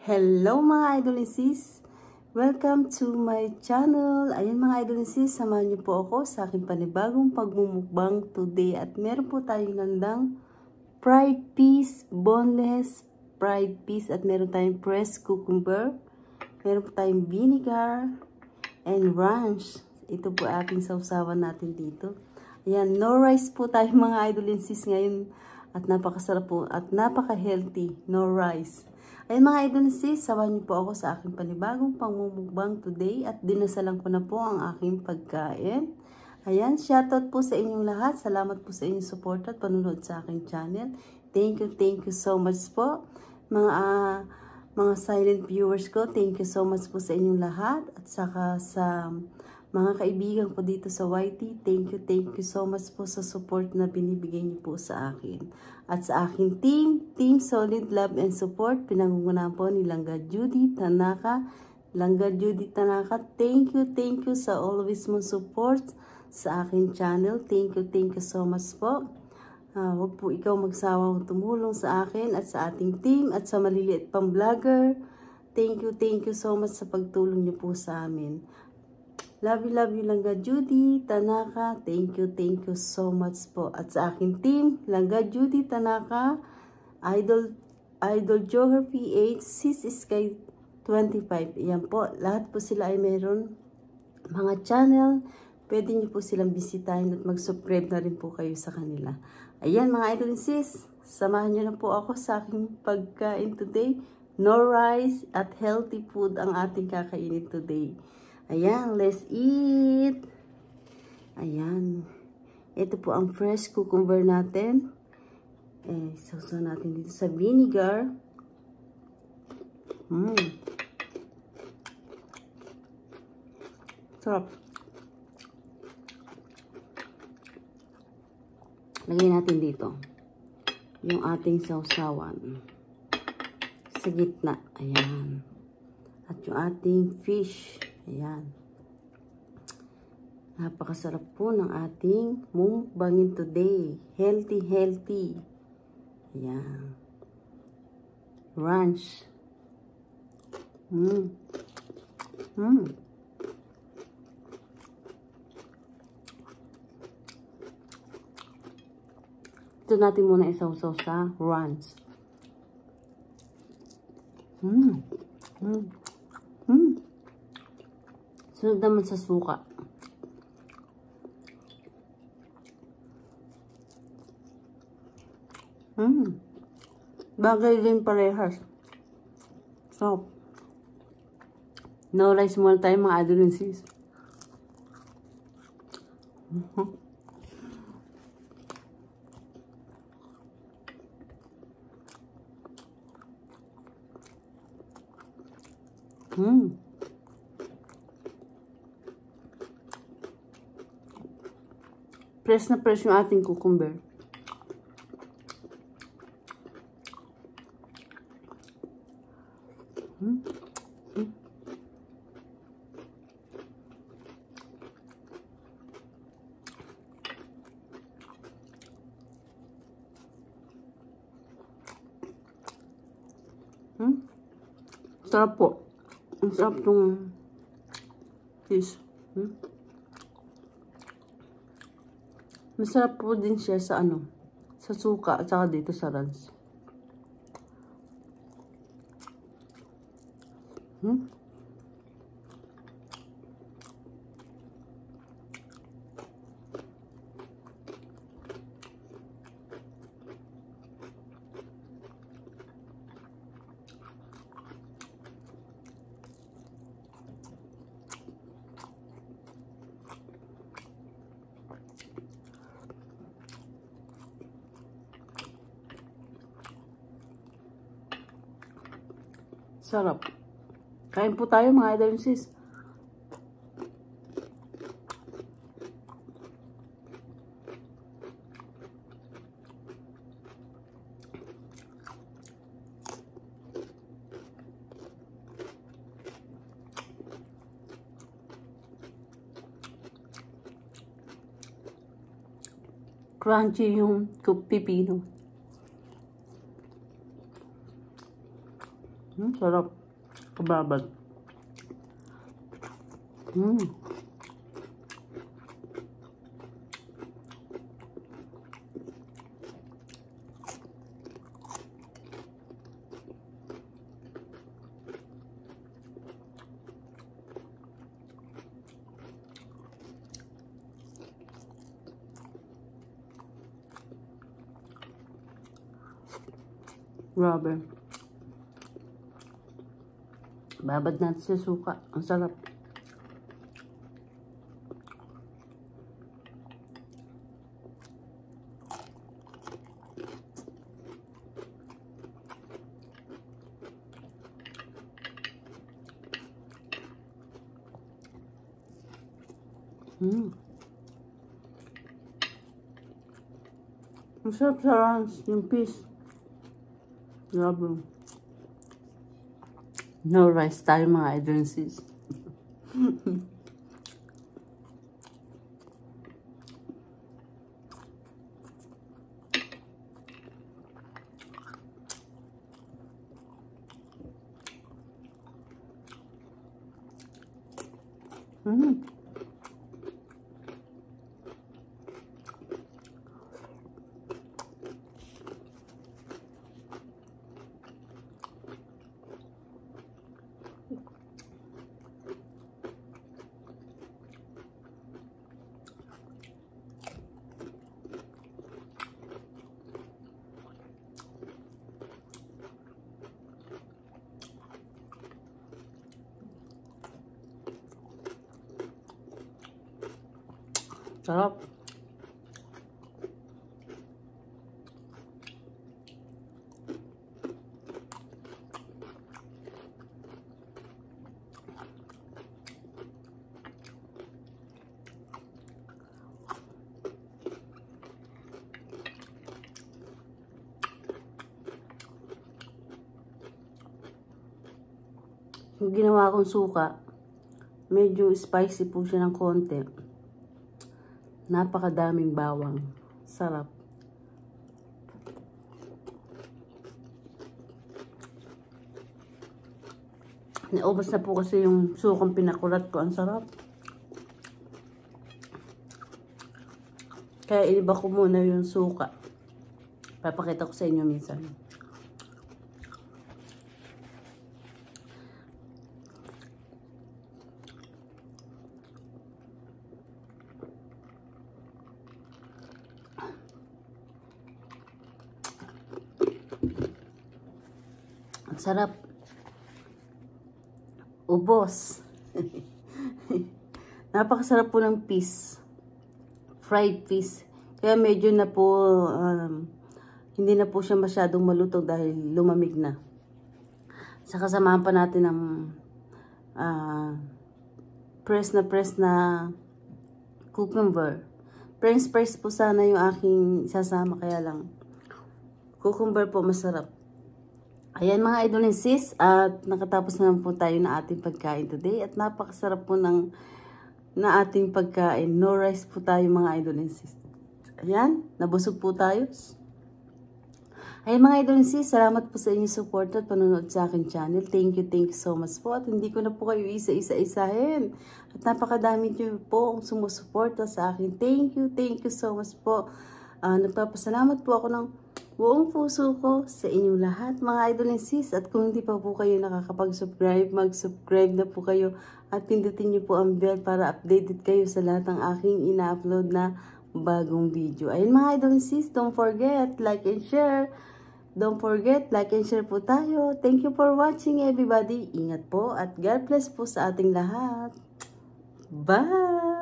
Hello mga idol and sis! Welcome to my channel. Ayan mga idol and sis, samahan niyo po ako sa aking panibagong pagmumukbang today. At meron po tayong gandang fried peas, boneless fried peas. At meron tayong pressed cucumber. Meron po tayong vinegar and ranch. Ito po ating sausawan natin dito. Ayan, no rice po tayo mga idol and sis ngayon. At napakasarap po at napaka-healthy. No rice. Ayun mga idol and sis, samahan niyo po ako sa aking panibagong pangmumukbang today. At dinasalan ko na po ang aking pagkain. Ayan, shoutout po sa inyong lahat. Salamat po sa inyong support at panunod sa aking channel. Thank you so much po. Mga silent viewers ko, thank you so much po sa inyong lahat. At saka sa mga kaibigan ko dito sa YT, thank you so much po sa support na binibigay niyo po sa akin. At sa aking Team Solid Love and Support, pinangungunahan po ni Langga Judy Tanaka. Langga Judy Tanaka, thank you sa always mong support sa aking channel. Thank you so much po. Huwag po ikaw magsawang tumulong sa akin at sa ating team at sa maliliit pang vlogger. Thank you so much sa pagtulong niyo po sa amin. Love you Langga Judy Tanaka. Thank you so much po. At sa aking team, Langga Judy Tanaka, Idol Joker PH, Sis Sky 25. Ayan po, lahat po sila ay mayroon mga channel. Pwede niyo po silang bisitahin at mag-subscribe na rin po kayo sa kanila. Ayan mga idol and sis, samahan niyo na po ako sa aking pagkain today. No rice at healthy food ang ating kakainin today. Ayan, let's eat. Ayan. Ito po ang fresh cucumber natin. Sausaw natin dito sa vinegar. Sarap. Lagyan natin dito yung ating sausawan. Sa gitna. Ayan. At yung ating fish. Ayan. Napakasarap po ng ating mukbangin today. Healthy. Ayan. Ranch. Ito natin muna isawsaw sa ranch. Sunod naman sa suka. Bagay din parehas. So, no rice muna tayo mga idol and sis. Press na press yung ating cucumber. Sarap po. Ang sarap itong fish. Masarap po din siya sa sa suka at saka dito sa ranch. Sarap. Kain po tayo mga idol and sis. Crunchy yung pipino. Sarap. Kababad. Grabe. Babad natin sa suka. Ang sarap. Ang sarap sa ranch, yung fish. Grabe. No rice tayo mga idol sis. Sarap. Yung ginawa kong suka, medyo spicy po siya ng konti. Napakadaming bawang. Sarap. Naubos na po kasi yung sukang pinakulat ko. Ang sarap. Kaya iniba ko muna yung suka. Papakita ko sa inyo minsan. Ang sarap. Ubos. Napakasarap po ng fish. Fried fish. Kaya medyo na po, hindi na po siya masyadong malutong dahil lumamig na. Saka samahan pa natin ng press na cucumber. French fries po sana yung aking sasama, kaya lang cucumber po masarap. Ayan mga idol and sis, at nakatapos na po tayo na ating pagkain today. At napakasarap po na ating pagkain. No rice po tayo mga idol and sis. Ayan, nabusog po tayo. Ayan mga idol and sis, salamat po sa inyong support at panonood sa aking channel. Thank you so much po. At hindi ko na po kayo isa-isahin. At napakadami niyo po ang sumusuporta sa akin. Thank you so much po. Nagpapasalamat po ako ng buong puso ko sa inyong lahat mga idol and sis. At kung hindi pa po kayo nakakapag-subscribe, mag-subscribe na po kayo at pindutin niyo po ang bell para updated kayo sa lahat ng aking ina-upload na bagong video. Ayun mga idol and sis, don't forget, like and share. Don't forget, like and share po tayo. Thank you for watching everybody. Ingat po at God bless po sa ating lahat. Bye!